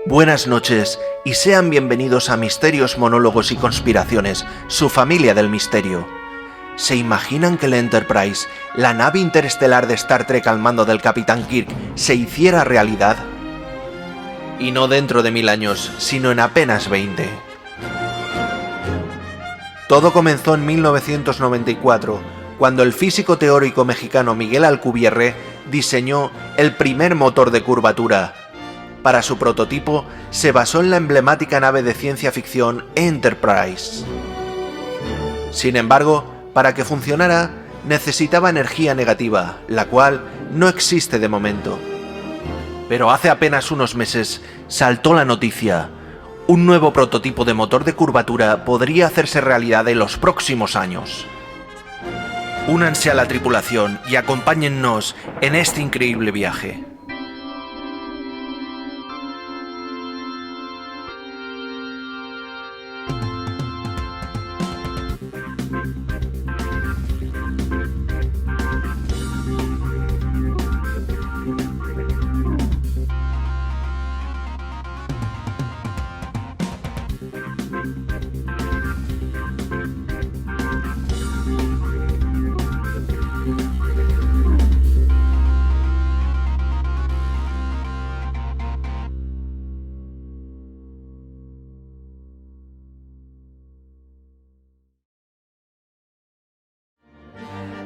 Buenas noches y sean bienvenidos a Misterios, Monólogos y Conspiraciones, su familia del misterio. ¿Se imaginan que el Enterprise, la nave interestelar de Star Trek al mando del Capitán Kirk, se hiciera realidad? Y no dentro de 1000 años, sino en apenas 20. Todo comenzó en 1994, cuando el físico teórico mexicano Miguel Alcubierre diseñó el primer motor de curvatura. Para su prototipo, se basó en la emblemática nave de ciencia ficción Enterprise. Sin embargo, para que funcionara, necesitaba energía negativa, la cual no existe de momento. Pero hace apenas unos meses saltó la noticia: un nuevo prototipo de motor de curvatura podría hacerse realidad en los próximos años. Únanse a la tripulación y acompáñennos en este increíble viaje.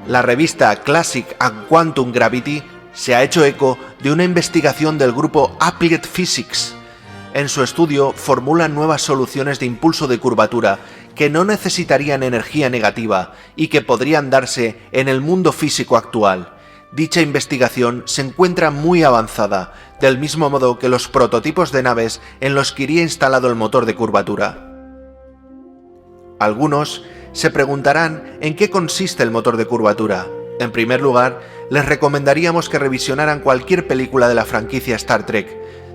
La revista Classic and Quantum Gravity se ha hecho eco de una investigación del grupo Applied Physics. En su estudio formulan nuevas soluciones de impulso de curvatura que no necesitarían energía negativa y que podrían darse en el mundo físico actual. Dicha investigación se encuentra muy avanzada, del mismo modo que los prototipos de naves en los que iría instalado el motor de curvatura. Algunos se preguntarán en qué consiste el motor de curvatura. En primer lugar, les recomendaríamos que revisionaran cualquier película de la franquicia Star Trek,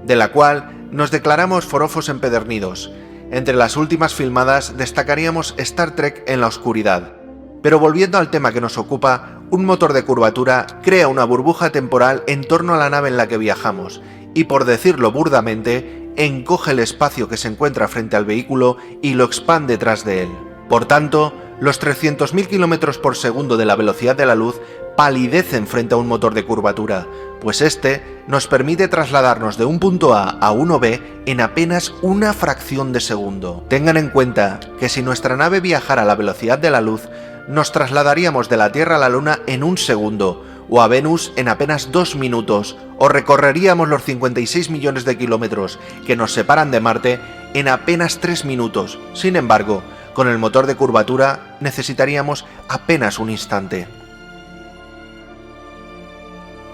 de la cual nos declaramos forofos empedernidos. Entre las últimas filmadas destacaríamos Star Trek en la oscuridad. Pero volviendo al tema que nos ocupa, un motor de curvatura crea una burbuja temporal en torno a la nave en la que viajamos, y por decirlo burdamente, encoge el espacio que se encuentra frente al vehículo y lo expande tras de él. Por tanto, los 300.000 km por segundo de la velocidad de la luz palidecen frente a un motor de curvatura, pues este nos permite trasladarnos de un punto A a uno B en apenas una fracción de segundo. Tengan en cuenta que si nuestra nave viajara a la velocidad de la luz, nos trasladaríamos de la Tierra a la Luna en un segundo, o a Venus en apenas 2 minutos, o recorreríamos los 56 millones de kilómetros que nos separan de Marte en apenas 3 minutos. Sin embargo, con el motor de curvatura necesitaríamos apenas un instante.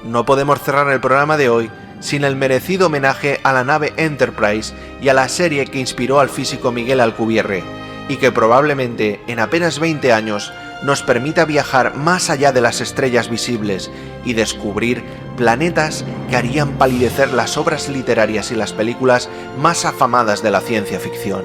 No podemos cerrar el programa de hoy sin el merecido homenaje a la nave Enterprise y a la serie que inspiró al físico Miguel Alcubierre, y que probablemente en apenas 20 años nos permita viajar más allá de las estrellas visibles y descubrir planetas que harían palidecer las obras literarias y las películas más afamadas de la ciencia ficción.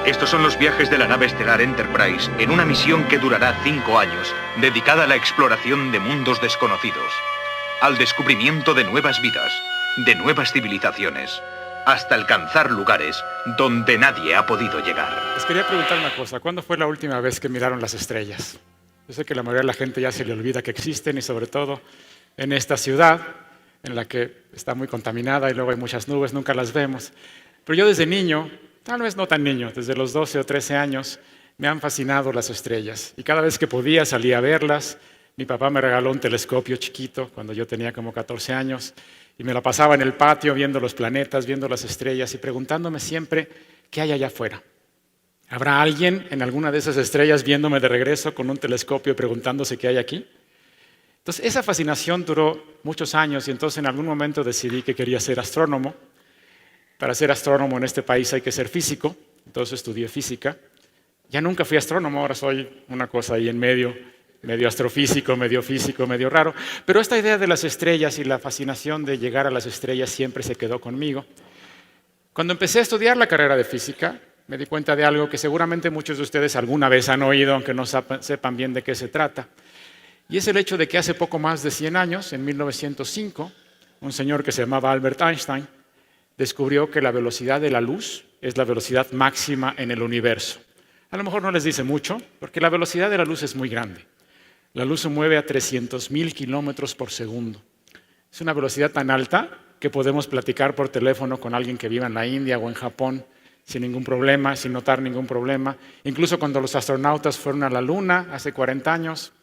Estos son los viajes de la nave estelar Enterprise en una misión que durará 5 años, dedicada a la exploración de mundos desconocidos, al descubrimiento de nuevas vidas, de nuevas civilizaciones, hasta alcanzar lugares donde nadie ha podido llegar. Les quería preguntar una cosa: ¿cuándo fue la última vez que miraron las estrellas? Yo sé que la mayoría de la gente ya se le olvida que existen, y sobre todo en esta ciudad en la que está muy contaminada y luego hay muchas nubes, nunca las vemos. Pero yo desde niño, tal vez no tan niño, desde los 12 o 13 años, me han fascinado las estrellas. Y cada vez que podía salía a verlas. Mi papá me regaló un telescopio chiquito cuando yo tenía como 14 años y me la pasaba en el patio viendo los planetas, viendo las estrellas y preguntándome siempre qué hay allá afuera. ¿Habrá alguien en alguna de esas estrellas viéndome de regreso con un telescopio y preguntándose qué hay aquí? Entonces esa fascinación duró muchos años y entonces en algún momento decidí que quería ser astrónomo. Para ser astrónomo en este país hay que ser físico, entonces estudié física. Ya nunca fui astrónomo, ahora soy una cosa ahí en medio, medio astrofísico, medio raro. Pero esta idea de las estrellas y la fascinación de llegar a las estrellas siempre se quedó conmigo. Cuando empecé a estudiar la carrera de física, me di cuenta de algo que seguramente muchos de ustedes alguna vez han oído, aunque no sepan bien de qué se trata. Y es el hecho de que hace poco más de 100 años, en 1905, un señor que se llamaba Albert Einstein descubrió que la velocidad de la luz es la velocidad máxima en el universo. A lo mejor no les dice mucho, porque la velocidad de la luz es muy grande. La luz se mueve a 300.000 kilómetros por segundo. Es una velocidad tan alta que podemos platicar por teléfono con alguien que viva en la India o en Japón sin ningún problema, sin notar ningún problema. Incluso cuando los astronautas fueron a la Luna hace 40 años,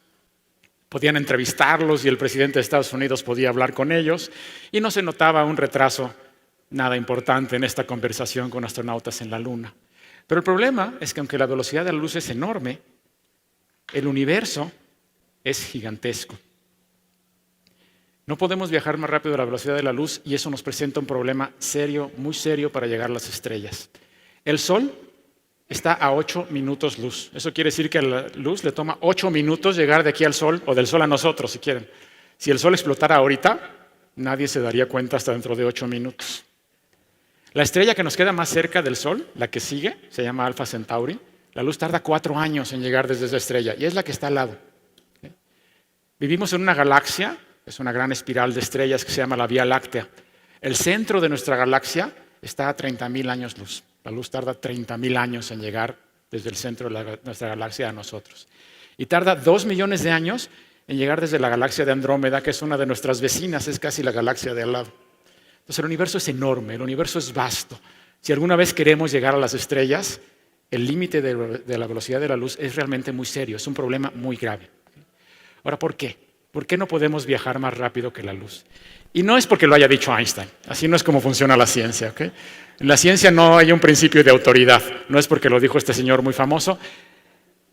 podían entrevistarlos y el presidente de Estados Unidos podía hablar con ellos y no se notaba un retraso nada importante en esta conversación con astronautas en la Luna. Pero el problema es que aunque la velocidad de la luz es enorme, el universo es gigantesco. No podemos viajar más rápido a la velocidad de la luz y eso nos presenta un problema serio, muy serio para llegar a las estrellas. El Sol está a 8 minutos luz. Eso quiere decir que a la luz le toma 8 minutos llegar de aquí al Sol o del Sol a nosotros, si quieren. Si el Sol explotara ahorita, nadie se daría cuenta hasta dentro de 8 minutos. La estrella que nos queda más cerca del Sol, la que sigue, se llama Alpha Centauri. La luz tarda 4 años en llegar desde esa estrella y es la que está al lado. Vivimos en una galaxia, es una gran espiral de estrellas que se llama la Vía Láctea. El centro de nuestra galaxia está a 30.000 años luz. La luz tarda 30.000 años en llegar desde el centro de nuestra galaxia a nosotros. Y tarda 2 millones de años en llegar desde la galaxia de Andrómeda, que es una de nuestras vecinas, es casi la galaxia de al lado. Entonces el universo es enorme, el universo es vasto. Si alguna vez queremos llegar a las estrellas, el límite de la velocidad de la luz es realmente muy serio, es un problema muy grave. Ahora, ¿por qué? ¿Por qué no podemos viajar más rápido que la luz? Y no es porque lo haya dicho Einstein, así no es como funciona la ciencia. ¿Okay? En la ciencia no hay un principio de autoridad, no es porque lo dijo este señor muy famoso.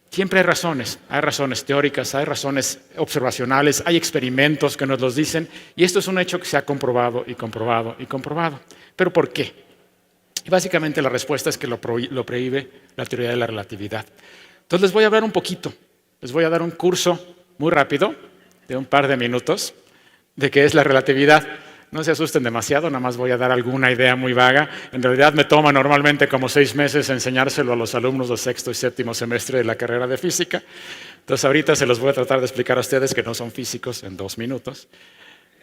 Siempre hay razones teóricas, hay razones observacionales, hay experimentos que nos los dicen, y esto es un hecho que se ha comprobado y comprobado y comprobado. ¿Pero por qué? Y básicamente la respuesta es que lo prohíbe la teoría de la relatividad. Entonces les voy a hablar un poquito, les voy a dar un curso muy rápido, de un par de minutos, de qué es la relatividad. No se asusten demasiado, nada más voy a dar alguna idea muy vaga. En realidad me toma normalmente como 6 meses enseñárselo a los alumnos del 6º y 7º semestre de la carrera de física. Entonces ahorita se los voy a tratar de explicar a ustedes que no son físicos en 2 minutos,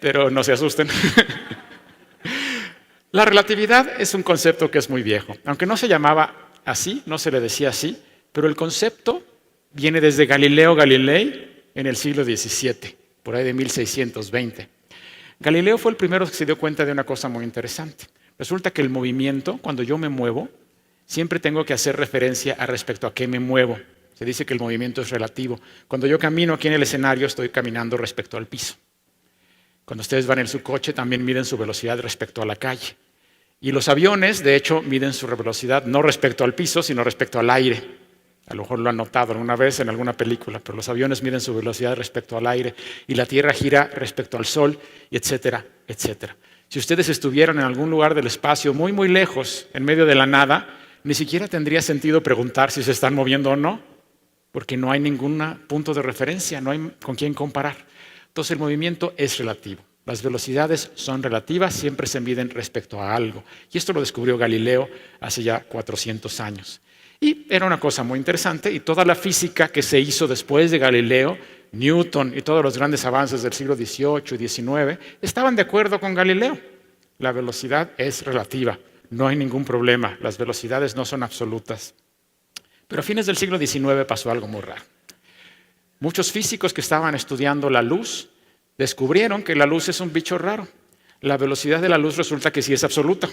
pero no se asusten. La relatividad es un concepto que es muy viejo. Aunque no se llamaba así, no se le decía así, pero el concepto viene desde Galileo Galilei en el siglo XVII, por ahí de 1620. Galileo fue el primero que se dio cuenta de una cosa muy interesante. Resulta que el movimiento, cuando yo me muevo, siempre tengo que hacer referencia a respecto a qué me muevo. Se dice que el movimiento es relativo. Cuando yo camino aquí en el escenario, estoy caminando respecto al piso. Cuando ustedes van en su coche, también miden su velocidad respecto a la calle. Y los aviones, de hecho, miden su velocidad no respecto al piso, sino respecto al aire. A lo mejor lo han notado alguna vez en alguna película, pero los aviones miden su velocidad respecto al aire y la Tierra gira respecto al Sol, y etcétera, etcétera. Si ustedes estuvieran en algún lugar del espacio muy, muy lejos, en medio de la nada, ni siquiera tendría sentido preguntar si se están moviendo o no, porque no hay ningún punto de referencia, no hay con quién comparar. Entonces el movimiento es relativo. Las velocidades son relativas, siempre se miden respecto a algo. Y esto lo descubrió Galileo hace ya 400 años. Y era una cosa muy interesante, y toda la física que se hizo después de Galileo, Newton y todos los grandes avances del siglo XVIII y XIX, estaban de acuerdo con Galileo. La velocidad es relativa, no hay ningún problema, las velocidades no son absolutas. Pero a fines del siglo XIX pasó algo muy raro. Muchos físicos que estaban estudiando la luz descubrieron que la luz es un bicho raro. La velocidad de la luz resulta que sí es absoluta.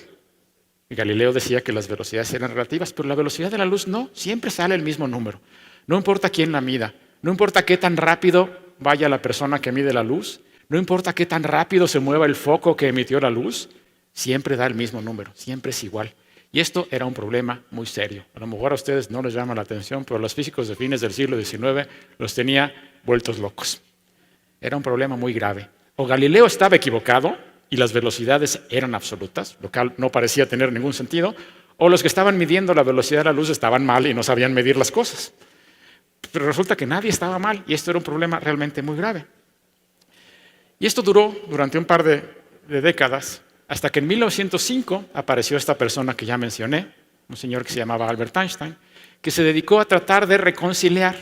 Y Galileo decía que las velocidades eran relativas, pero la velocidad de la luz no, siempre sale el mismo número. No importa quién la mida, no importa qué tan rápido vaya la persona que mide la luz, no importa qué tan rápido se mueva el foco que emitió la luz, siempre da el mismo número, siempre es igual. Y esto era un problema muy serio. A lo mejor a ustedes no les llama la atención, pero los físicos de fines del siglo XIX los tenía vueltos locos. Era un problema muy grave. O Galileo estaba equivocado y las velocidades eran absolutas, lo cual no parecía tener ningún sentido, o los que estaban midiendo la velocidad de la luz estaban mal y no sabían medir las cosas. Pero resulta que nadie estaba mal y esto era un problema realmente muy grave. Y esto duró durante un par de décadas, Hasta que en 1905 apareció esta persona que ya mencioné, un señor que se llamaba Albert Einstein, que se dedicó a tratar de reconciliar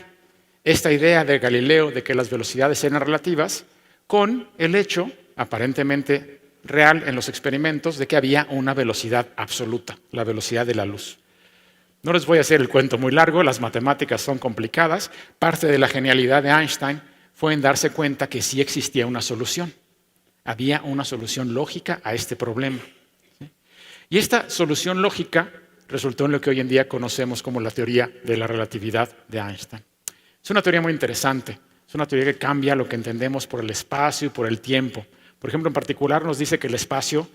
esta idea de Galileo de que las velocidades eran relativas con el hecho, aparentemente real en los experimentos, de que había una velocidad absoluta, la velocidad de la luz. No les voy a hacer el cuento muy largo, las matemáticas son complicadas. Parte de la genialidad de Einstein fue en darse cuenta que sí existía una solución. Había una solución lógica a este problema. Y esta solución lógica resultó en lo que hoy en día conocemos como la teoría de la relatividad de Einstein. Es una teoría muy interesante. Es una teoría que cambia lo que entendemos por el espacio y por el tiempo. Por ejemplo, en particular nos dice que el espacio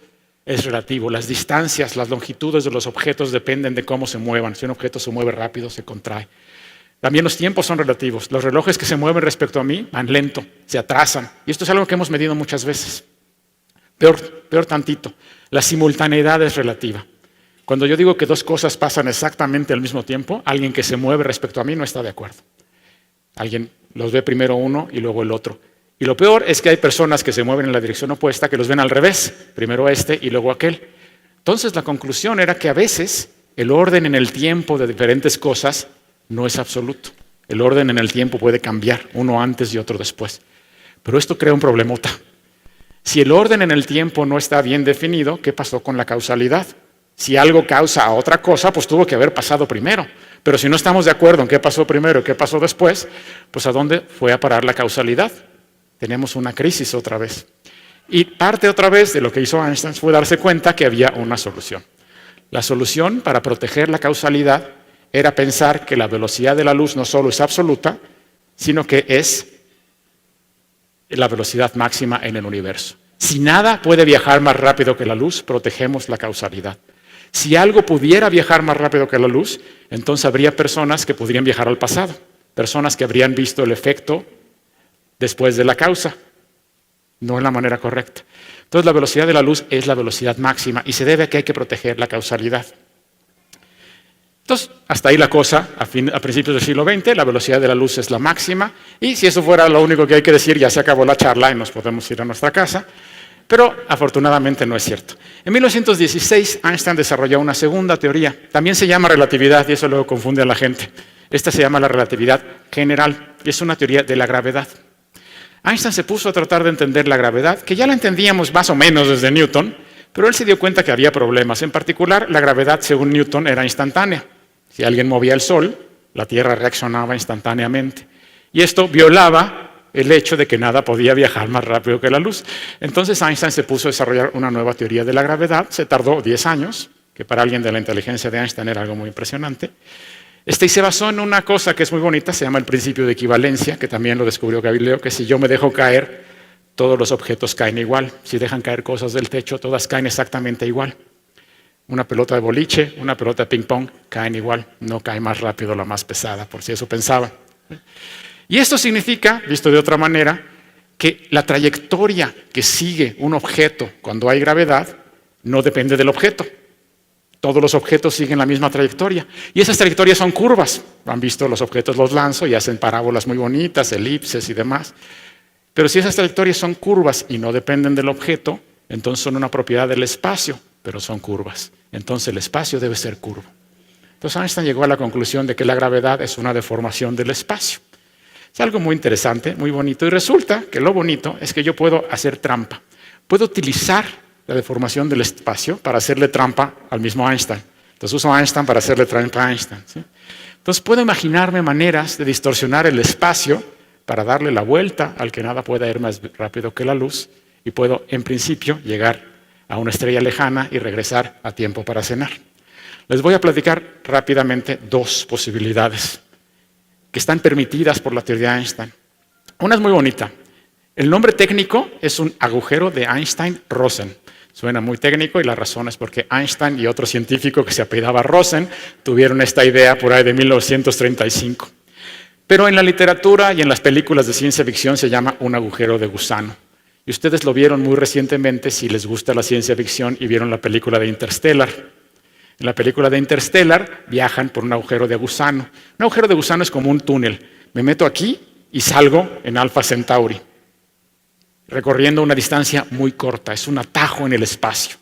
es relativo. Las distancias, las longitudes de los objetos dependen de cómo se muevan. Si un objeto se mueve rápido, se contrae. También los tiempos son relativos. Los relojes que se mueven respecto a mí van lento, se atrasan. Y esto es algo que hemos medido muchas veces. Peor tantito. La simultaneidad es relativa. Cuando yo digo que dos cosas pasan exactamente al mismo tiempo, alguien que se mueve respecto a mí no está de acuerdo. Alguien los ve primero uno y luego el otro. Y lo peor es que hay personas que se mueven en la dirección opuesta que los ven al revés, primero este y luego aquel. Entonces la conclusión era que a veces el orden en el tiempo de diferentes cosas no es absoluto. El orden en el tiempo puede cambiar, uno antes y otro después. Pero esto crea un problemota. Si el orden en el tiempo no está bien definido, ¿qué pasó con la causalidad? Si algo causa a otra cosa, pues tuvo que haber pasado primero. Pero si no estamos de acuerdo en qué pasó primero y qué pasó después, pues ¿a dónde fue a parar la causalidad? Tenemos una crisis otra vez. Y parte otra vez de lo que hizo Einstein fue darse cuenta que había una solución. La solución para proteger la causalidad era pensar que la velocidad de la luz no solo es absoluta, sino que es la velocidad máxima en el universo. Si nada puede viajar más rápido que la luz, protegemos la causalidad. Si algo pudiera viajar más rápido que la luz, entonces habría personas que podrían viajar al pasado, personas que habrían visto el efecto después de la causa, no en la manera correcta. Entonces la velocidad de la luz es la velocidad máxima y se debe a que hay que proteger la causalidad. Entonces, hasta ahí la cosa, a principios del siglo XX, la velocidad de la luz es la máxima, y si eso fuera lo único que hay que decir, ya se acabó la charla y nos podemos ir a nuestra casa, pero afortunadamente no es cierto. En 1916, Einstein desarrolló una segunda teoría, también se llama relatividad, y eso luego confunde a la gente. Esta se llama la relatividad general, y es una teoría de la gravedad. Einstein se puso a tratar de entender la gravedad, que ya la entendíamos más o menos desde Newton, pero él se dio cuenta que había problemas. En particular, la gravedad, según Newton, era instantánea. Si alguien movía el Sol, la Tierra reaccionaba instantáneamente. Y esto violaba el hecho de que nada podía viajar más rápido que la luz. Entonces Einstein se puso a desarrollar una nueva teoría de la gravedad. Se tardó 10 años, que para alguien de la inteligencia de Einstein era algo muy impresionante. Y se basó en una cosa que es muy bonita, se llama el principio de equivalencia, que también lo descubrió Galileo, que si yo me dejo caer, todos los objetos caen igual. Si dejan caer cosas del techo, todas caen exactamente igual. Una pelota de boliche, una pelota de ping-pong, caen igual. No cae más rápido la más pesada, por si eso pensaba. Y esto significa, visto de otra manera, que la trayectoria que sigue un objeto cuando hay gravedad no depende del objeto. Todos los objetos siguen la misma trayectoria. Y esas trayectorias son curvas. Han visto los objetos, los lanzo y hacen parábolas muy bonitas, elipses y demás. Pero si esas trayectorias son curvas y no dependen del objeto, entonces son una propiedad del espacio, pero son curvas. Entonces el espacio debe ser curvo. Entonces Einstein llegó a la conclusión de que la gravedad es una deformación del espacio. Es algo muy interesante, muy bonito. Y resulta que lo bonito es que yo puedo hacer trampa. Puedo utilizar la deformación del espacio para hacerle trampa al mismo Einstein. Entonces uso a Einstein para hacerle trampa a Einstein, ¿sí? Entonces puedo imaginarme maneras de distorsionar el espacio para darle la vuelta al que nada pueda ir más rápido que la luz, y puedo, en principio, llegar a una estrella lejana y regresar a tiempo para cenar. Les voy a platicar rápidamente dos posibilidades que están permitidas por la teoría de Einstein. Una es muy bonita. El nombre técnico es un agujero de Einstein-Rosen. Suena muy técnico y la razón es porque Einstein y otro científico que se apellidaba Rosen tuvieron esta idea por ahí de 1935. Pero en la literatura y en las películas de ciencia ficción se llama un agujero de gusano. Y ustedes lo vieron muy recientemente si les gusta la ciencia ficción y vieron la película de Interstellar. En la película de Interstellar viajan por un agujero de gusano. Un agujero de gusano es como un túnel. Me meto aquí y salgo en Alpha Centauri, recorriendo una distancia muy corta. Es un atajo en el espacio.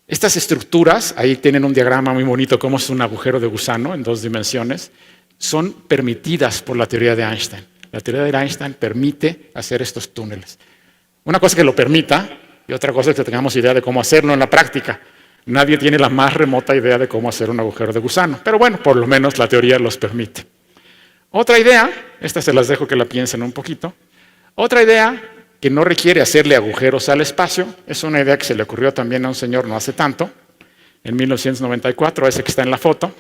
Estas estructuras, ahí tienen un diagrama muy bonito, cómo es un agujero de gusano en 2 dimensiones, son permitidas por la teoría de Einstein. La teoría de Einstein permite hacer estos túneles. Una cosa es que lo permita y otra cosa es que tengamos idea de cómo hacerlo en la práctica. Nadie tiene la más remota idea de cómo hacer un agujero de gusano, pero bueno, por lo menos la teoría los permite. Otra idea, esta se las dejo que la piensen un poquito, otra idea que no requiere hacerle agujeros al espacio, es una idea que se le ocurrió también a un señor no hace tanto, en 1994, ese que está en la foto.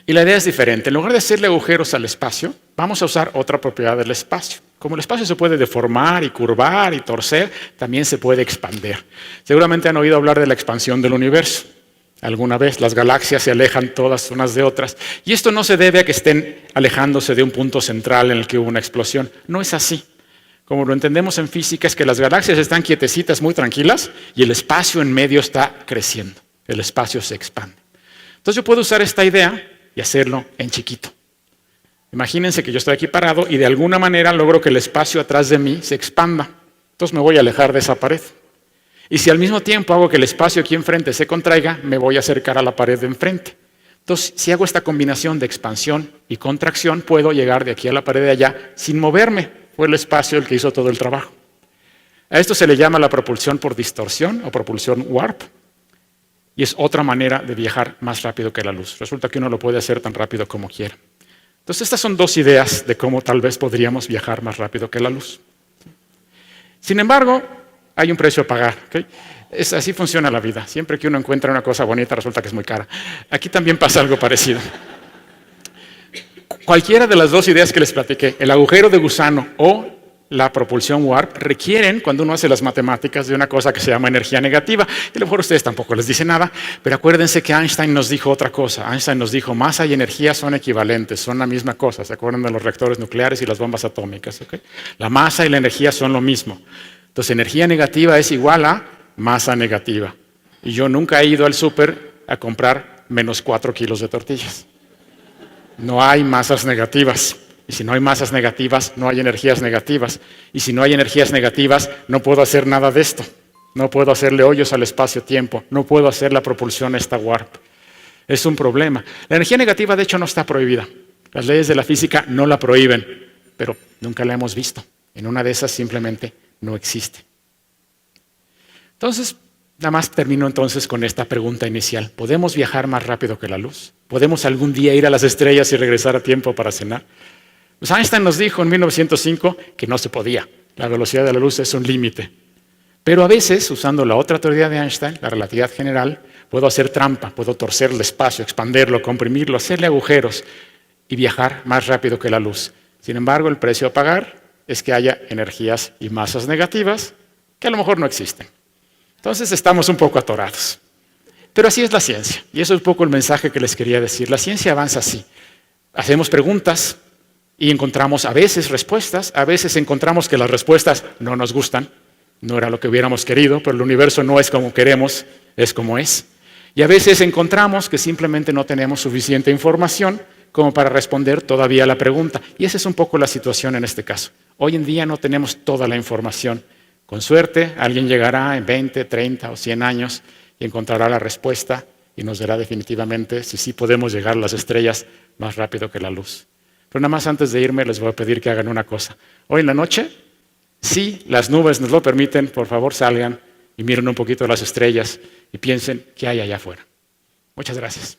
Y la idea es diferente. En lugar de hacerle agujeros al espacio, vamos a usar otra propiedad del espacio. Como el espacio se puede deformar y curvar y torcer, también se puede expandir. Seguramente han oído hablar de la expansión del universo. Alguna vez las galaxias se alejan todas unas de otras. Y esto no se debe a que estén alejándose de un punto central en el que hubo una explosión. No es así. Como lo entendemos en física, es que las galaxias están quietecitas, muy tranquilas, y el espacio en medio está creciendo. El espacio se expande. Entonces yo puedo usar esta idea y hacerlo en chiquito. Imagínense que yo estoy aquí parado y de alguna manera logro que el espacio atrás de mí se expanda. Entonces me voy a alejar de esa pared. Y si al mismo tiempo hago que el espacio aquí enfrente se contraiga, me voy a acercar a la pared de enfrente. Entonces, si hago esta combinación de expansión y contracción, puedo llegar de aquí a la pared de allá sin moverme. Fue el espacio el que hizo todo el trabajo. A esto se le llama la propulsión por distorsión o propulsión warp. Y es otra manera de viajar más rápido que la luz. Resulta que uno lo puede hacer tan rápido como quiera. Entonces, estas son 2 ideas de cómo tal vez podríamos viajar más rápido que la luz. Sin embargo, hay un precio a pagar. ¿Okay? Así funciona la vida. Siempre que uno encuentra una cosa bonita, resulta que es muy cara. Aquí también pasa algo parecido. Cualquiera de las 2 ideas que les platiqué, el agujero de gusano o la propulsión warp, requieren, cuando uno hace las matemáticas, de una cosa que se llama energía negativa. Y a lo mejor a ustedes tampoco les dice nada, pero acuérdense que Einstein nos dijo otra cosa. Einstein nos dijo, masa y energía son equivalentes, son la misma cosa. ¿Se acuerdan de los reactores nucleares y las bombas atómicas? ¿Okay? La masa y la energía son lo mismo. Entonces, energía negativa es igual a masa negativa. Y yo nunca he ido al súper a comprar menos 4 kilos de tortillas. No hay masas negativas. Y si no hay masas negativas, no hay energías negativas. Y si no hay energías negativas, no puedo hacer nada de esto. No puedo hacerle hoyos al espacio-tiempo. No puedo hacer la propulsión a esta warp. Es un problema. La energía negativa, de hecho, no está prohibida. Las leyes de la física no la prohíben, pero nunca la hemos visto. En una de esas simplemente no existe. Entonces, nada más termino entonces con esta pregunta inicial. ¿Podemos viajar más rápido que la luz? ¿Podemos algún día ir a las estrellas y regresar a tiempo para cenar? Pues Einstein nos dijo en 1905 que no se podía. La velocidad de la luz es un límite. Pero a veces, usando la otra teoría de Einstein, la relatividad general, puedo hacer trampa, puedo torcer el espacio, expandirlo, comprimirlo, hacerle agujeros y viajar más rápido que la luz. Sin embargo, el precio a pagar es que haya energías y masas negativas que a lo mejor no existen. Entonces estamos un poco atorados. Pero así es la ciencia. Y eso es un poco el mensaje que les quería decir. La ciencia avanza así. Hacemos preguntas y encontramos a veces respuestas, a veces encontramos que las respuestas no nos gustan, no era lo que hubiéramos querido, pero el universo no es como queremos, es como es. Y a veces encontramos que simplemente no tenemos suficiente información como para responder todavía a la pregunta. Y esa es un poco la situación en este caso. Hoy en día no tenemos toda la información. Con suerte, alguien llegará en 20, 30 o 100 años y encontrará la respuesta y nos dirá definitivamente si sí podemos llegar a las estrellas más rápido que la luz. Pero nada más antes de irme les voy a pedir que hagan una cosa. Hoy en la noche, si las nubes nos lo permiten, por favor salgan y miren un poquito las estrellas y piensen qué hay allá afuera. Muchas gracias.